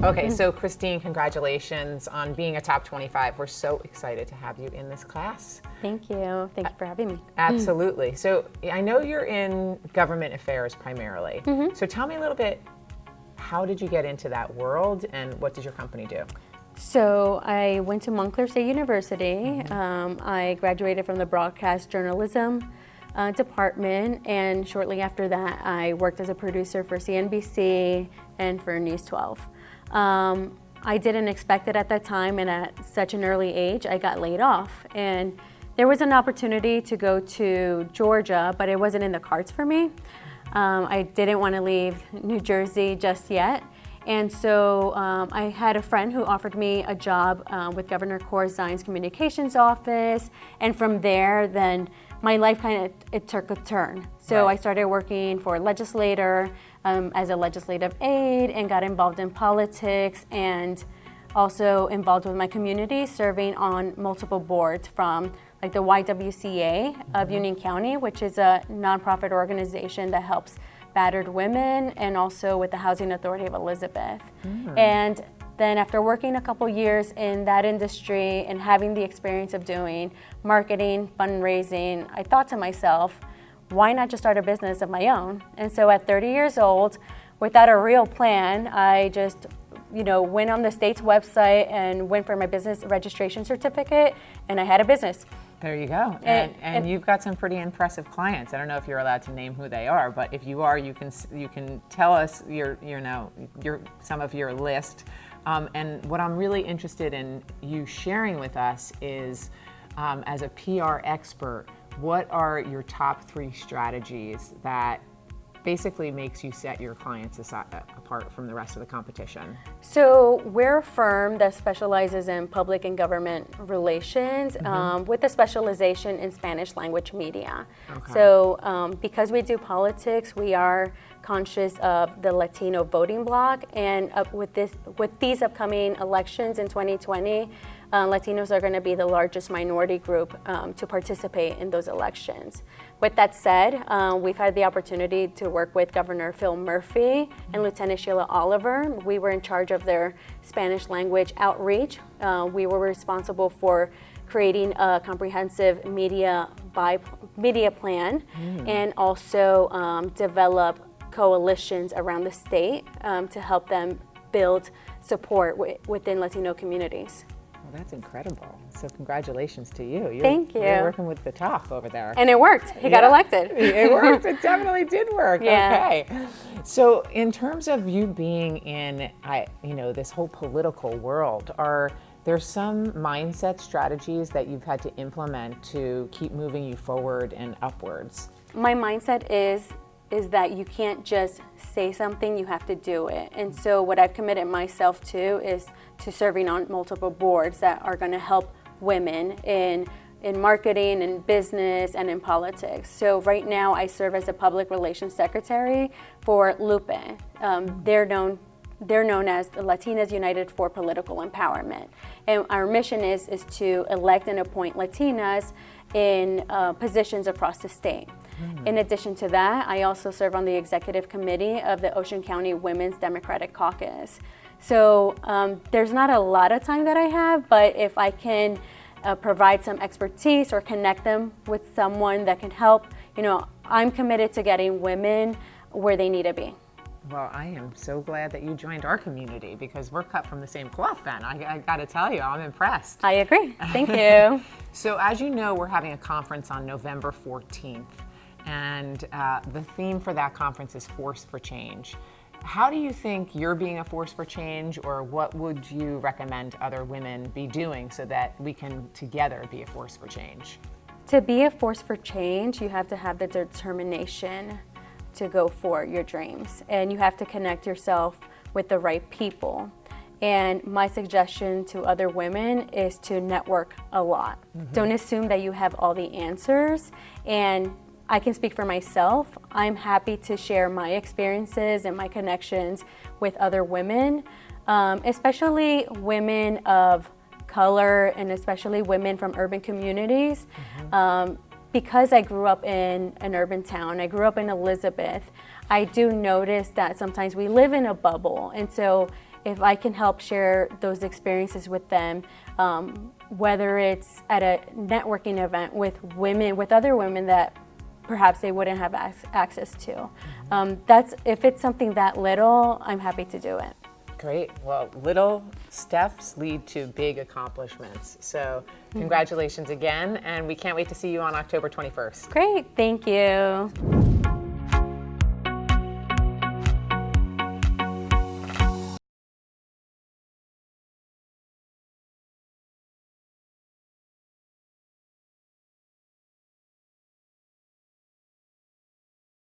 Okay, so Christine, congratulations on being a top 25. We're so excited to have you in this class. Thank you. Thank you for having me. Absolutely. So I know you're in government affairs primarily. So tell me a little bit, how did you get into that world and what does your company do? So I went to Montclair State University. I graduated from the broadcast journalism department, and shortly after that I worked as a producer for CNBC and for News 12. I didn't expect it at that time, and at such an early age I got laid off, and there was an opportunity to go to Georgia, but it wasn't in the cards for me. I didn't want to leave New Jersey just yet, and so I had a friend who offered me a job with Governor Corzine's communications office, and from there then my life it took a turn. So I started working for a legislator as a legislative aide and got involved in politics and also involved with my community, serving on multiple boards from like the YWCA of Union County, which is a nonprofit organization that helps battered women, and also with the Housing Authority of Elizabeth. And then after working a couple years in that industry and having the experience of doing marketing, fundraising, I thought to myself, why not just start a business of my own? And so at 30 years old, without a real plan, I just went on the state's website and went for my business registration certificate, and I had a business. There you go. And you've got some pretty impressive clients. I don't know if you're allowed to name who they are, but if you are, you can tell us some of your list. And what I'm really interested in you sharing with us is, as a PR expert, what are your top 3 strategies that basically makes you set your clients apart from the rest of the competition? So we're a firm that specializes in public and government relations with a specialization in Spanish language media. Okay. So because we do politics, we are conscious of the Latino voting bloc, and with these upcoming elections in 2020, Latinos are going to be the largest minority group to participate in those elections. With that said, we've had the opportunity to work with Governor Phil Murphy and Lieutenant Sheila Oliver. We were in charge of their Spanish language outreach. We were responsible for creating a comprehensive media plan and also develop coalitions around the state to help them build support within Latino communities. Well, that's incredible. So congratulations to you. Thank you. You're working with the top over there. And it worked. He got elected. It worked. It definitely did work. Yeah. Okay. So in terms of you being in this whole political world, are there some mindset strategies that you've had to implement to keep moving you forward and upwards? My mindset is that you can't just say something, you have to do it. And so what I've committed myself to is to serving on multiple boards that are going to help women in marketing, in business, and in politics. So right now I serve as a public relations secretary for LWE. They're known as the Latinas United for Political Empowerment. And our mission is to elect and appoint Latinas in positions across the state. In addition to that, I also serve on the executive committee of the Ocean County Women's Democratic Caucus. So there's not a lot of time that I have, but if I can provide some expertise or connect them with someone that can help, I'm committed to getting women where they need to be. Well, I am so glad that you joined our community because we're cut from the same cloth then. I got to tell you, I'm impressed. I agree. Thank you. So as you know, we're having a conference on November 14th. And the theme for that conference is Force for Change. How do you think you're being a force for change, or what would you recommend other women be doing so that we can together be a force for change? To be a force for change, you have to have the determination to go for your dreams, and you have to connect yourself with the right people. And my suggestion to other women is to network a lot. Don't assume that you have all the answers, and I can speak for myself. I'm happy to share my experiences and my connections with other women, especially women of color and especially women from urban communities. Because I grew up in an urban town, I grew up in Elizabeth, I do notice that sometimes we live in a bubble. And so if I can help share those experiences with them, whether it's at a networking event with women, with other women that perhaps they wouldn't have access to. If it's something that little, I'm happy to do it. Great. Well, little steps lead to big accomplishments. So congratulations again, and we can't wait to see you on October 21st. Great, thank you.